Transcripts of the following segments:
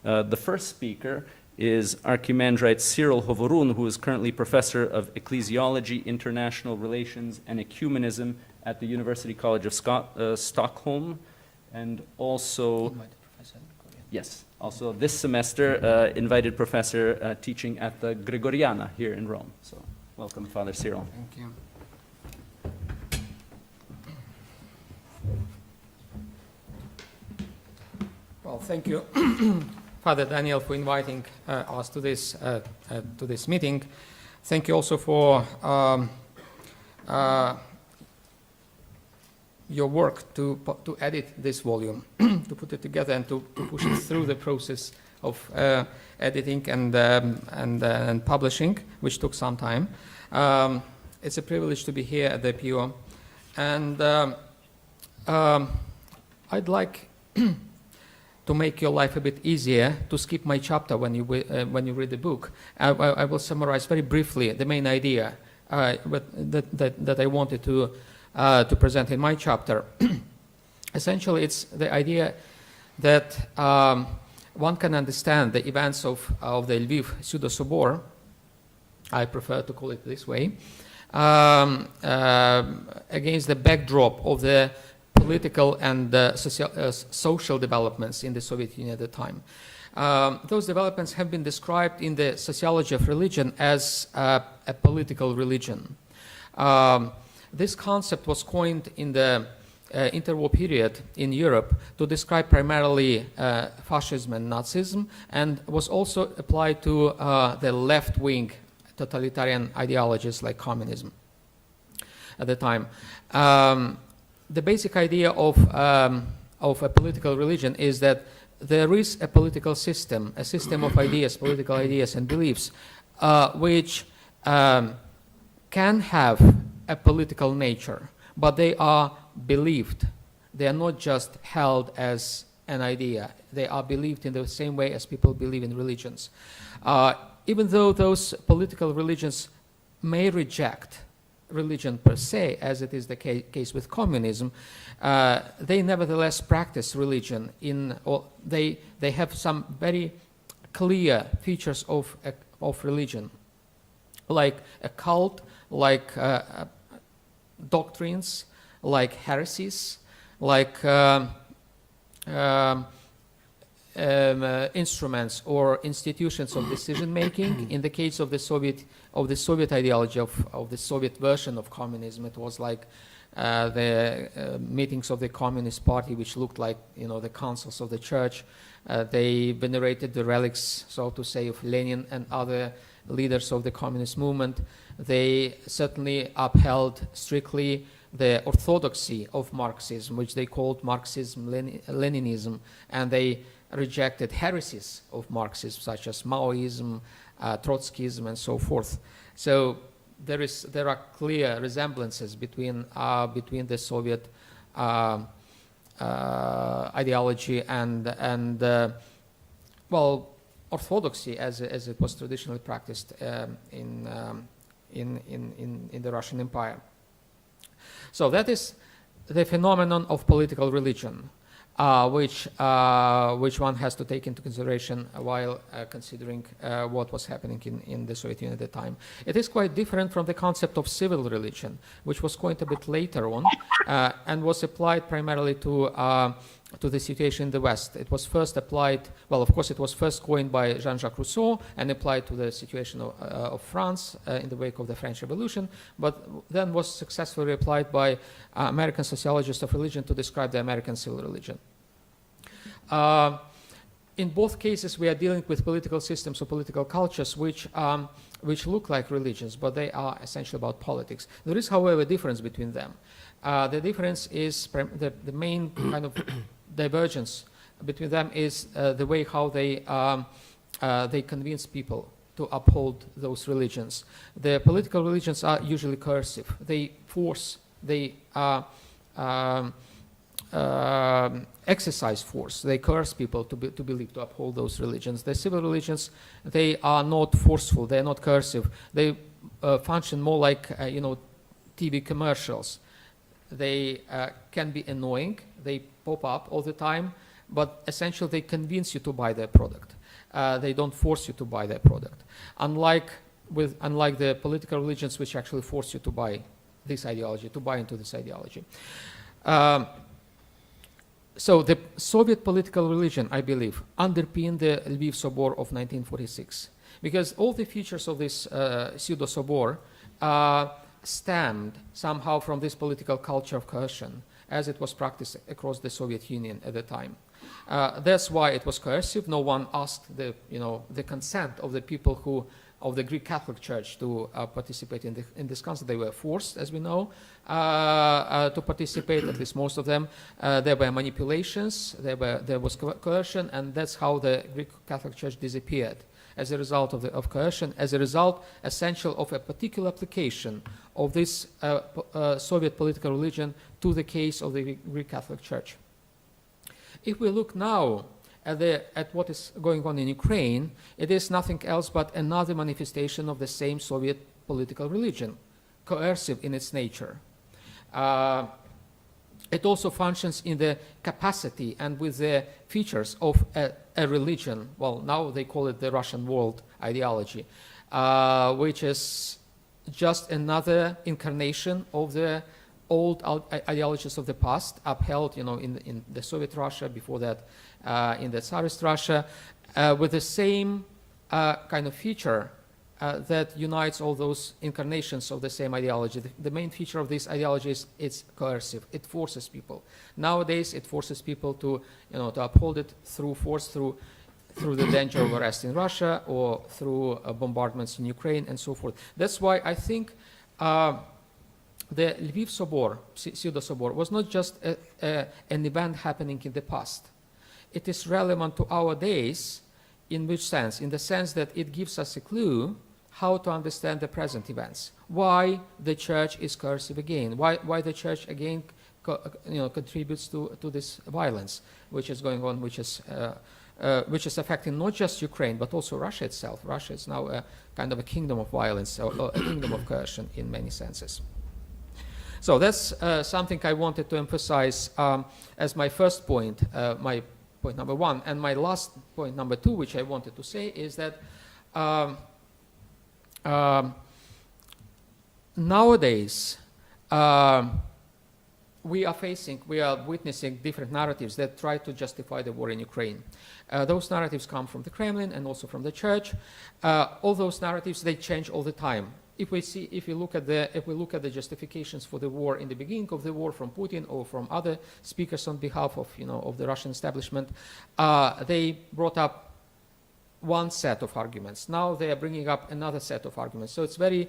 The first speaker is Archimandrite Cyril Hovorun, who is currently Professor of Ecclesiology, International Relations, and Ecumenism at the University College of Stockholm, and also, yes, also this semester, invited professor teaching at the Gregoriana here in Rome. So, welcome, Father Cyril. Thank you. Well, thank you, Father Daniel, for inviting us to this meeting. Thank you also for your work to edit this volume, to put it together and to push it through the process of editing and publishing, which took some time. It's a privilege to be here at the PO, and I'd like to make your life a bit easier, to skip my chapter when you read the book. I will summarize very briefly the main idea that I wanted to present in my chapter. Essentially, it's the idea that one can understand the events of the Lviv Pseudo-Sobor, I prefer to call it this way, against the backdrop of the political and social developments in the Soviet Union at the time. Those developments have been described in the sociology of religion as a political religion. This concept was coined in the interwar period in Europe to describe primarily fascism and Nazism, and was also applied to the left-wing totalitarian ideologies like communism at the time. The basic idea of a political religion is that there is a political system, a system of ideas, political ideas and beliefs, which can have a political nature, but they are believed. They are not just held as an idea. They are believed in the same way as people believe in religions. Even though those political religions may reject religion per se, as it is the case with communism, they nevertheless practice religion. They have some very clear features of religion, like a cult, like doctrines, like heresies, like instruments or institutions of decision making. In the case of the Soviet ideology, of the Soviet version of communism, it was like the meetings of the Communist Party, which looked like the councils of the church. They venerated the relics, so to say, of Lenin and other leaders of the communist movement. They certainly upheld strictly the orthodoxy of Marxism, which they called Marxism-Leninism, and they rejected heresies of Marxism, such as Maoism, Trotskyism, and so forth. So there are clear resemblances between the Soviet ideology and orthodoxy as it was traditionally practiced in the Russian Empire. So that is the phenomenon of political religion, which one has to take into consideration while considering what was happening in the Soviet Union at the time. It is quite different from the concept of civil religion, which was coined a bit later on and was applied primarily to the situation in the West. It was first applied, well, of course, it was first coined by Jean-Jacques Rousseau and applied to the situation of France in the wake of the French Revolution, but then was successfully applied by American sociologists of religion to describe the American civil religion. In both cases, we are dealing with political systems or political cultures which look like religions, but they are essentially about politics. There is, however, a difference between them. The difference is the main kind of divergence between them is the way how they convince people to uphold those religions. The political religions are usually coercive. They force, they exercise force. They coerce people to believe, to uphold those religions. The civil religions, they are not forceful. They are not coercive. They function more like TV commercials. They can be annoying. They pop up all the time. but essentially they convince you to buy their product. They don't force you to buy their product. Unlike the political religions which actually force you to buy this ideology, to buy into this ideology. So the Soviet political religion, I believe, underpinned the Lviv Sobor of 1946, because all the features of this pseudo-Sobor stemmed somehow from this political culture of coercion, as it was practiced across the Soviet Union at the time. That's why it was coercive. No one asked the consent of the people of the Greek Catholic Church to participate in this council. They were forced, as we know, to participate, at least most of them. There were manipulations, there was coercion, and that's how the Greek Catholic Church disappeared, as a result of coercion, as a result, essential of a particular application of this Soviet political religion to the case of the Greek Catholic Church. If we look now at what is going on in Ukraine, it is nothing else but another manifestation of the same Soviet political religion, coercive in its nature. It also functions in the capacity and with the features of a religion. Well, now they call it the Russian world ideology, which is just another incarnation of the old ideologies of the past, upheld, in the Soviet Russia, before that in the Tsarist Russia, with the same kind of feature that unites all those incarnations of the same ideology. The main feature of this ideology is it's coercive. It forces people. Nowadays, it forces people to uphold it through force, through the danger of arrest in Russia, or through bombardments in Ukraine, and so forth. That's why I think the Lviv Sobor, pseudo-Sobor, was not just an event happening in the past. It is relevant to our days. In which sense? In the sense that it gives us a clue how to understand the present events. Why the church is coercive again? Why the church again contributes to this violence which is going on, which is affecting not just Ukraine but also Russia itself. Russia is now a kind of a kingdom of violence, or a kingdom of coercion in many senses. So that's something I wanted to emphasize as my first point, my point number one. And my last point number two, which I wanted to say, is that nowadays we are witnessing different narratives that try to justify the war in Ukraine. Those narratives come from the Kremlin and also from the church. All those narratives, they change all the time. If we look at the justifications for the war in the beginning of the war from Putin or from other speakers on behalf of the Russian establishment, they brought up one set of arguments. Now they are bringing up another set of arguments. So it's very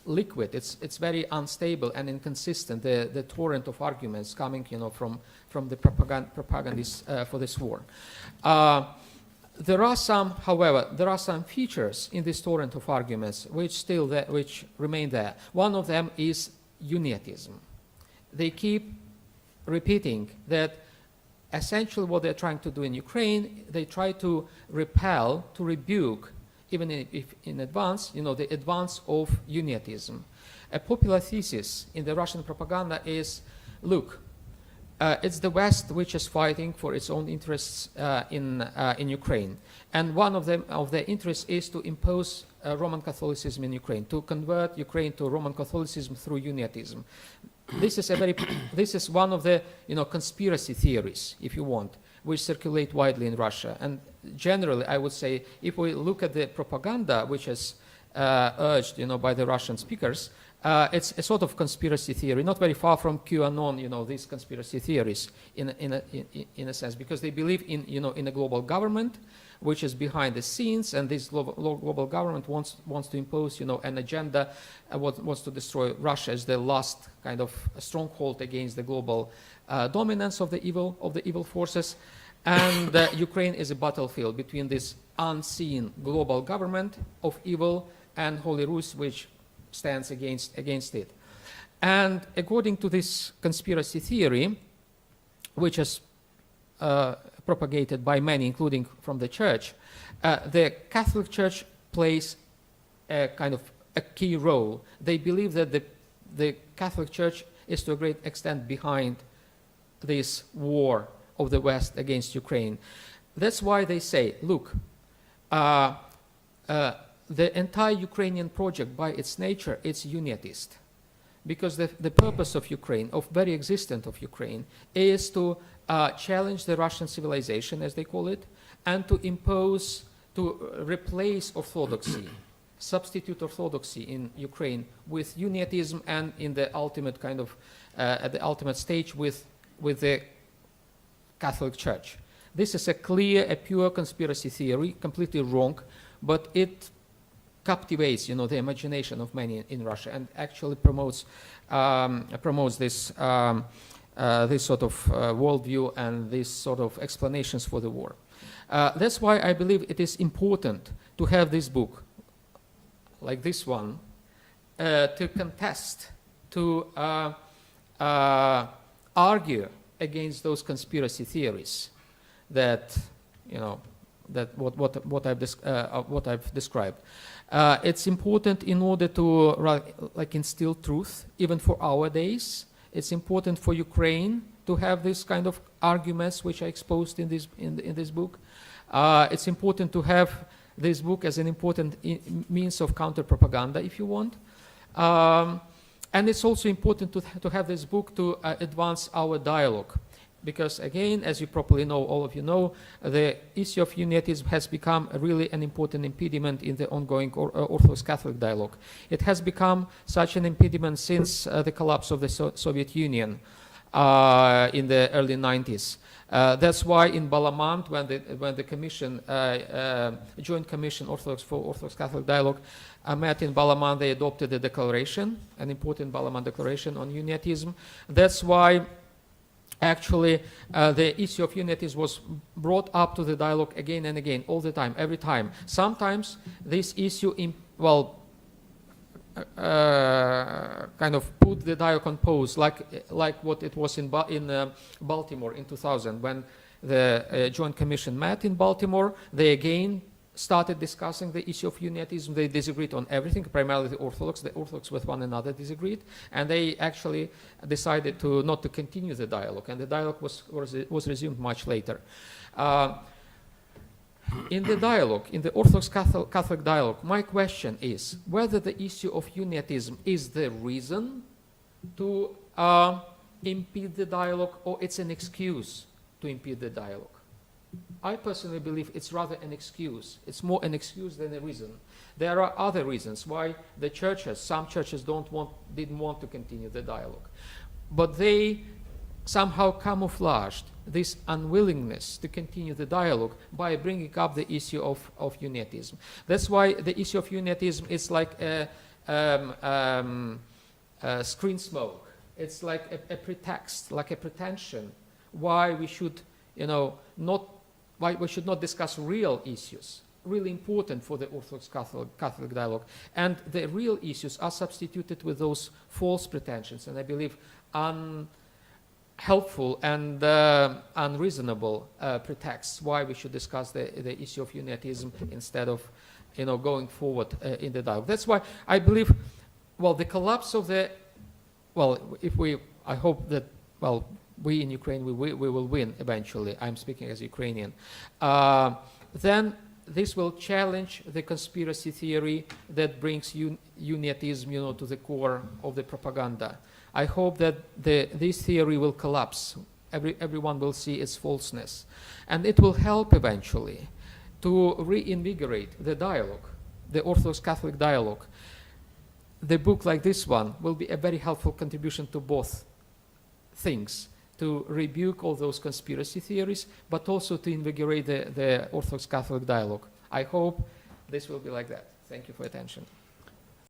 liquid. It's very unstable and inconsistent. The torrent of arguments coming from the propagandists for this war. However, there are some features in this torrent of arguments which remain there. One of them is unionism. They keep repeating that essentially what they're trying to do in Ukraine, they try to repel, to rebuke, even if in advance, the advance of unionism. A popular thesis in the Russian propaganda is, look, it's the West which is fighting for its own interests in Ukraine, and one of their interests is to impose Roman Catholicism in Ukraine, to convert Ukraine to Roman Catholicism through unionism. This is one of the conspiracy theories, if you want, which circulate widely in Russia. And generally, I would say, if we look at the propaganda which is urged, by the Russian speakers, it's a sort of conspiracy theory, not very far from QAnon, these conspiracy theories in a sense, because they believe in a global government which is behind the scenes, and this global government wants to impose, an agenda, wants to destroy Russia as the last kind of stronghold against the global dominance of the evil forces, and Ukraine is a battlefield between this unseen global government of evil and Holy Rus, which stands against it. And according to this conspiracy theory, which is propagated by many, including from the church, the Catholic Church plays a kind of a key role. They believe that the Catholic Church is to a great extent behind this war of the West against Ukraine. That's why they say, look, the entire Ukrainian project by its nature, it's unitist. Because the purpose of Ukraine, of very existence of Ukraine, is to challenge the Russian civilization, as they call it, and to impose, to replace orthodoxy, substitute orthodoxy in Ukraine with unitism, and in the ultimate kind of, at the ultimate stage with the Catholic Church. This is a clear, a pure conspiracy theory, completely wrong, but it captivates, you know, the imagination of many in Russia, and actually promotes this this sort of worldview and these sort of explanations for the war. That's why I believe it is important to have this book, like this one, to contest, to argue against those conspiracy theories that, you know, that what I've described. It's important in order to like instill truth, even for our days. It's important for Ukraine to have this kind of arguments which are exposed in this book. It's important to have this book as an important means of counter-propaganda, if you want. And it's also important to have this book to advance our dialogue. Because again, as you probably know, all of you know, the issue of unitism has become really an important impediment in the ongoing Orthodox-Catholic dialogue. It has become such an impediment since the collapse of the Soviet Union in the early 90s. That's why in Balamand, when the commission, Joint Commission for Orthodox-Catholic Dialogue met in Balamand, they adopted a declaration, an important Balamand declaration on unitism. That's why actually, the issue of unities was brought up to the dialogue again and again, all the time, every time. Sometimes this issue, kind of put the dialogue on pause, like what it was in Baltimore in 2000, when the Joint Commission met in Baltimore. They again started discussing the issue of unitism. They disagreed on everything, primarily the Orthodox. The Orthodox with one another disagreed, and they actually decided not to continue the dialogue, and the dialogue was resumed much later. In the dialogue, in the Orthodox-Catholic dialogue, my question is whether the issue of unitism is the reason to impede the dialogue, or it's an excuse to impede the dialogue. I personally believe it's rather an excuse. It's more an excuse than a reason. There are other reasons why the churches, some churches didn't want to continue the dialogue. But they somehow camouflaged this unwillingness to continue the dialogue by bringing up the issue of unitism. That's why the issue of unitism is like a screen smoke. It's like a pretext, like a pretension why we should, you know, why we should not discuss real issues, really important for the Orthodox-Catholic dialogue. And the real issues are substituted with those false pretensions, and I believe unhelpful and unreasonable pretexts why we should discuss the issue of unitism instead of, you know, going forward in the dialogue. That's why I believe, well, the collapse of the, well, I hope that, well, we in Ukraine, we will win eventually. I'm speaking as Ukrainian. Then this will challenge the conspiracy theory that brings unitism, you know, to the core of the propaganda. I hope that this theory will collapse. Everyone will see its falseness. And it will help eventually to reinvigorate the dialogue, the Orthodox-Catholic dialogue. The book like this one will be a very helpful contribution to both things, to rebuke all those conspiracy theories, but also to invigorate the Orthodox-Catholic dialogue. I hope this will be like that. Thank you for your attention.